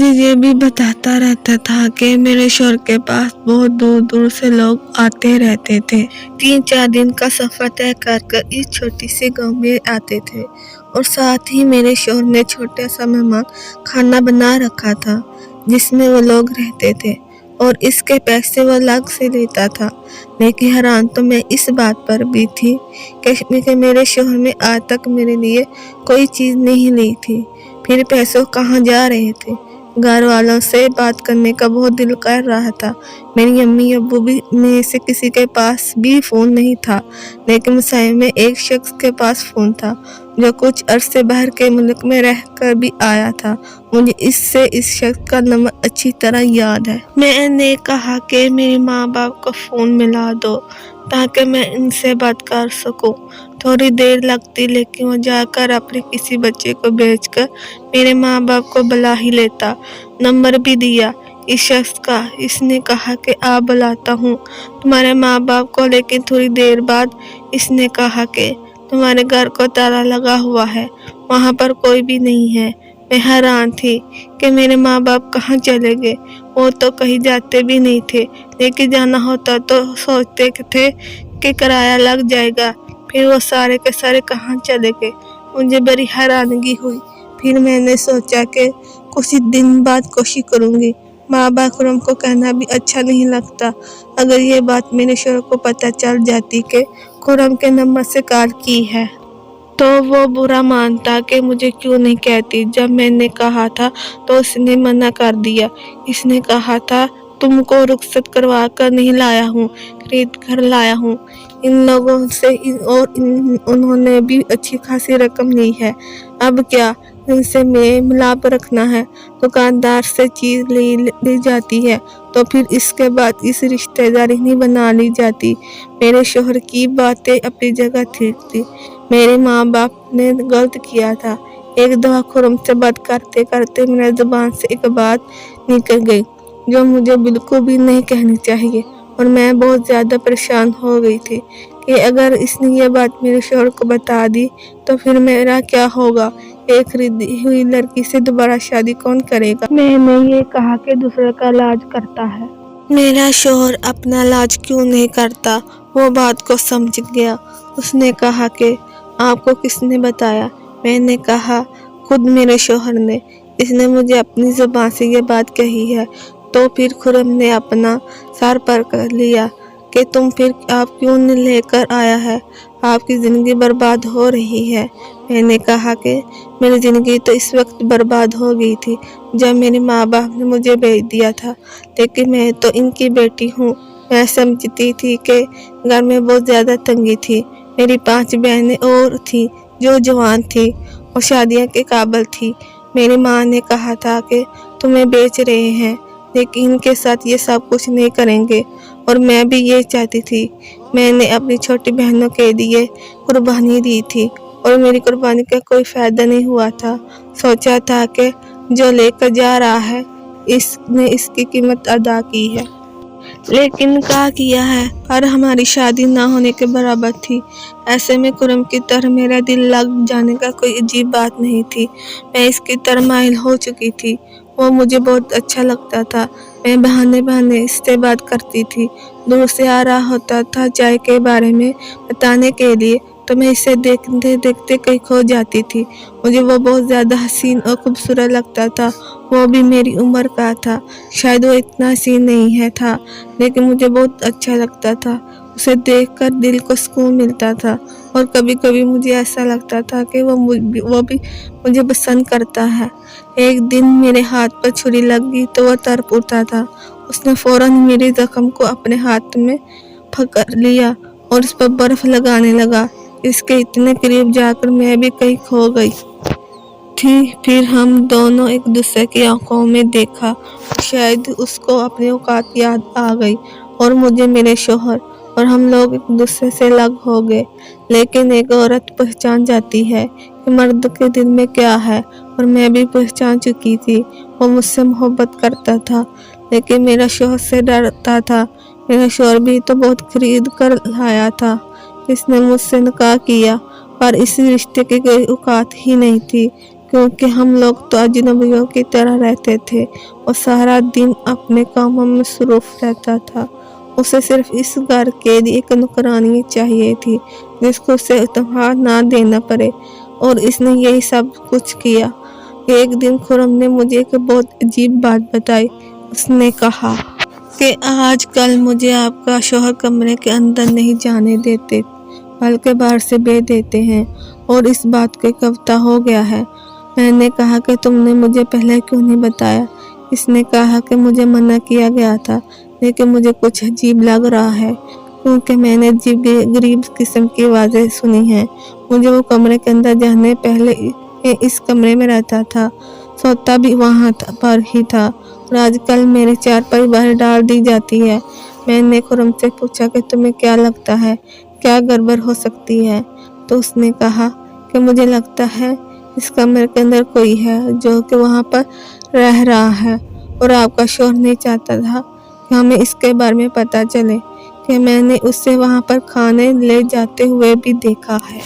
ये भी बताता रहता था कि मेरे शोहर के पास बहुत दूर दूर से लोग आते रहते थे। 3-4 दिन का सफर तय कर इस छोटी सी गांव में आते थे और साथ ही मेरे शोहर ने छोटा सा मेहमान खाना बना रखा था जिसमें वो लोग रहते थे और इसके पैसे वो अलग से लेता था। लेकिन हैरान तो मैं इस बात पर भी थी कि मेरे शोहर ने आज तक मेरे लिए कोई चीज़ नहीं ली थी। फिर पैसों कहाँ जा रहे थे? घर वालों से बात करने का बहुत दिल कर रहा था। मेरी अम्मी अब्बू भी में से किसी के पास भी फ़ोन नहीं था, लेकिन मुसाइब में एक शख्स के पास फ़ोन था जो कुछ अरसे बाहर के मुल्क में रह कर भी आया था। मुझे इस शख्स का नंबर अच्छी तरह याद है। मैंने कहा कि मेरे माँ बाप को फ़ोन मिला दो ताकि मैं इनसे बात कर सकूं। थोड़ी देर लगती, लेकिन वो जाकर अपने किसी बच्चे को भेजकर मेरे माँ बाप को बुला ही लेता। नंबर भी दिया इस शख्स का। इसने कहा कि आप बुलाता हूँ तुम्हारे माँ बाप को, लेकिन थोड़ी देर बाद इसने कहा कि तुम्हारे घर को ताला लगा हुआ है, वहाँ पर कोई भी नहीं है। मैं हैरान थी कि मेरे माँ बाप कहाँ चले गए। वो तो कहीं जाते भी नहीं थे, लेकिन जाना होता तो सोचते थे कि किराया लग जाएगा। फिर वो सारे के सारे कहाँ चले गए। मुझे बड़ी हैरानगी हुई। फिर मैंने सोचा कि कुछ दिन बाद कोशिश करूँगी। माँ बाप खुरम को कहना भी अच्छा नहीं लगता। अगर ये बात मेरे शोहर को पता चल जाती कि खुरम के नंबर से कॉल की है तो वो बुरा मानता कि मुझे क्यों नहीं कहती। जब मैंने कहा था तो उसने मना कर दिया। इसने कहा था तुमको रुखसत करवा कर नहीं लाया हूँ, खरीद कर लाया हूँ। इन लोगों से उन्होंने भी अच्छी खासी रकम ली है। अब क्या इनसे मिलाप रखना है। दुकानदार से चीज़ ली जाती है तो फिर इसके बाद इस रिश्तेदारी नहीं बना ली जाती। मेरे शोहर की बातें अपनी जगह ठीक थी। मेरे माँ बाप ने गलत किया था। एक दफ़ा खुरम से बात करते करते मेरे ज़ुबान से एक बात निकल गई जो मुझे बिल्कुल भी नहीं कहनी चाहिए, और मैं बहुत ज़्यादा परेशान हो गई थी कि अगर इसने ये बात मेरे शोहर को बता दी तो फिर मेरा क्या होगा। एक खरीदी हुई लड़की से दोबारा शादी कौन करेगा। मैंने ये कहा कि दूसरे का इलाज करता है, मेरा शोहर अपना इलाज क्यों नहीं करता। वो बात को समझ गया। उसने कहा कि आपको किसने बताया। मैंने कहा खुद मेरे शोहर ने। इसने मुझे अपनी ज़ुबान से ये बात कही है। तो फिर खुरम ने अपना सर पर कर लिया कि तुम फिर आप क्यों नहीं लेकर आया है, आपकी ज़िंदगी बर्बाद हो रही है। मैंने कहा कि मेरी ज़िंदगी तो इस वक्त बर्बाद हो गई थी जब मेरे माँ बाप ने मुझे भेज दिया था, लेकिन मैं तो इनकी बेटी हूँ। मैं समझती थी कि घर में बहुत ज़्यादा तंगी थी। मेरी 5 बहनें और थी जो जवान थी और शादियों के काबिल थी। मेरी माँ ने कहा था कि तुम्हें बेच रहे हैं, लेकिन इनके साथ ये सब कुछ नहीं करेंगे, और मैं भी ये चाहती थी। मैंने अपनी छोटी बहनों के लिए कुर्बानी दी थी और मेरी कुर्बानी का कोई फ़ायदा नहीं हुआ था। सोचा था कि जो लेकर जा रहा है इसने इसकी कीमत अदा की है, लेकिन क्या किया है। पर हमारी शादी ना होने के बराबर थी। ऐसे में कुरम की तरह मेरा दिल लग जाने का कोई अजीब बात नहीं थी। मैं इसकी तरह माइल हो चुकी थी। वो मुझे बहुत अच्छा लगता था। मैं बहाने इससे बात करती थी। दूर से आ रहा होता था चाय के बारे में बताने के लिए, तो मैं इसे देखते देखते कहीं खो जाती थी। मुझे वो बहुत ज़्यादा हसीन और खूबसूरत लगता था। वो भी मेरी उम्र का था। शायद वो इतना हसीन नहीं है था, लेकिन मुझे बहुत अच्छा लगता था। उसे देखकर दिल को सुकून मिलता था, और कभी कभी मुझे ऐसा लगता था कि वो भी मुझे पसंद करता है। एक दिन मेरे हाथ पर छुरी लग गई तो वह तड़प उठा था। उसने फौरन मेरे जख्म को अपने हाथ में पकड़ लिया और उस पर बर्फ लगाने लगा। इसके इतने करीब जाकर मैं भी कहीं खो गई थी। फिर हम दोनों एक दूसरे की आंखों में देखा। शायद उसको अपनी औकात याद आ गई और मुझे मेरे शोहर, और हम लोग एक दूसरे से अलग हो गए। लेकिन एक औरत पहचान जाती है कि मर्द के दिल में क्या है, और मैं भी पहचान चुकी थी। वो मुझसे मोहब्बत करता था, लेकिन मेरा शोहर से डरता था। मेरा शोहर भी तो बहुत खरीद कर लाया था। इसने मुझसे निकाह किया, पर इस रिश्ते की कोई औकात ही नहीं थी। क्योंकि हम लोग तो अजनबियों की तरह रहते थे। वो सारा दिन अपने कामों में मसरूफ रहता था। उसे सिर्फ इस घर के लिए एक नौकरानी चाहिए थी जिसको उसे इत्मीनान ना देना पड़े, और इसने यही सब कुछ किया। एक दिन खुर्रम ने मुझे एक बहुत अजीब बात बताई। उसने कहा कि आजकल मुझे आपका शौहर कमरे के अंदर नहीं जाने देते, बल्कि बाहर से भेज देते हैं, और इस बात को एक हफ्ता हो गया है। मैंने कहा कि तुमने मुझे पहले क्यों नहीं बताया? इसने कहा कि मुझे मना किया गया था, लेकिन मुझे कुछ अजीब लग रहा है, क्योंकि मैंने अजीब गरीब किस्म की आवाज़ें सुनी हैं। मुझे वो कमरे के अंदर जाने पहले इस कमरे में रहता था, सोता भी वहाँ पर ही था, और आजकल मेरे चारपाई बाहर डाल दी जाती है। मैंने खुर्रम से पूछा कि तुम्हें क्या लगता है, क्या गड़बड़ हो सकती है? तो उसने कहा कि मुझे लगता है इस कमरे के अंदर कोई है जो कि वहाँ पर रह रहा है, और आपका शौहर नहीं चाहता था कि हमें इसके बारे में पता चले, कि मैंने उससे वहाँ पर खाने ले जाते हुए भी देखा है।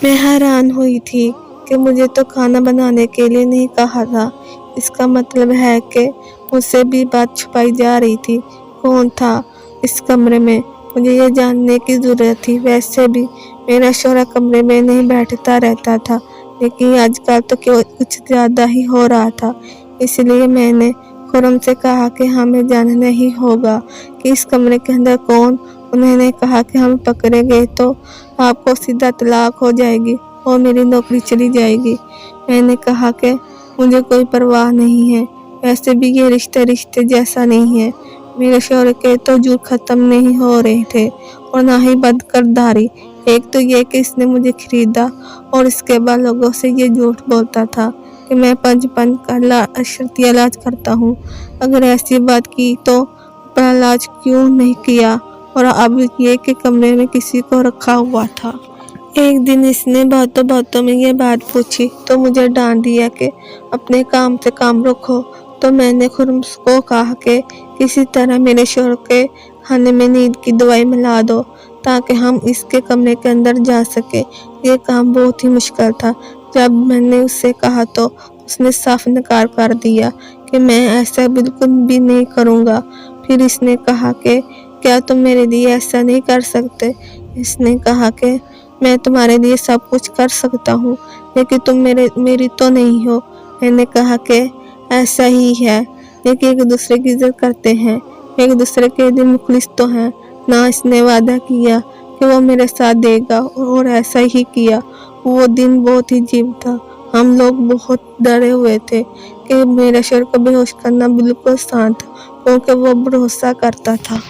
मैं हैरान हुई थी कि मुझे तो खाना बनाने के लिए नहीं कहा था। इसका मतलब है कि मुझसे भी बात छुपाई जा रही थी। कौन था इस कमरे में? मुझे ये जानने की ज़रूरत थी। वैसे भी मेरा शौहर कमरे में नहीं बैठता रहता था, लेकिन आजकल तो कुछ ज़्यादा ही हो रहा था। इसलिए मैंने खुर्रम से कहा कि हमें जानना ही होगा कि इस कमरे के अंदर कौन। उन्होंने कहा कि हम पकड़े गए तो आपको सीधा तलाक हो जाएगी और मेरी नौकरी चली जाएगी। मैंने कहा कि मुझे कोई परवाह नहीं है, वैसे भी ये रिश्ते जैसा नहीं है। मेरे शौहर के तो जुर्म ख़त्म नहीं हो रहे थे, और ना ही बदकिरदारी। एक तो ये कि इसने मुझे खरीदा, और इसके बाद लोगों से ये झूठ बोलता था कि मैं पंच का अशर्ती इलाज करता हूँ। अगर ऐसी बात की तो अपना इलाज क्यों नहीं किया? और अब ये कि कमरे में किसी को रखा हुआ था। एक दिन इसने बातों बातों में ये बात पूछी तो मुझे डांट दिया कि अपने काम से काम रखो। तो मैंने खुर्रम को कहा कि किसी तरह मेरे शौहर के खाने में नींद की दवाई मिला दो, ताकि हम इसके कमरे के अंदर जा सके। ये काम बहुत ही मुश्किल था। जब मैंने उससे कहा तो उसने साफ इनकार कर दिया कि मैं ऐसा बिल्कुल भी नहीं करूँगा। फिर इसने कहा कि क्या तुम मेरे लिए ऐसा नहीं कर सकते? इसने कहा कि मैं तुम्हारे लिए सब कुछ कर सकता हूँ, लेकिन तुम मेरी तो नहीं हो। मैंने कहा कि ऐसा ही है, लेकिन एक दूसरे की इज्जत करते हैं, एक दूसरे के लिए मुखलिस तो हैं ना। इसने वादा किया कि वो मेरे साथ देगा, और ऐसा ही किया। वो दिन बहुत ही अजीब था। हम लोग बहुत डरे हुए थे कि मेरे शौहर को बेहोश करना बिल्कुल आसान था, क्योंकि वो भरोसा करता था।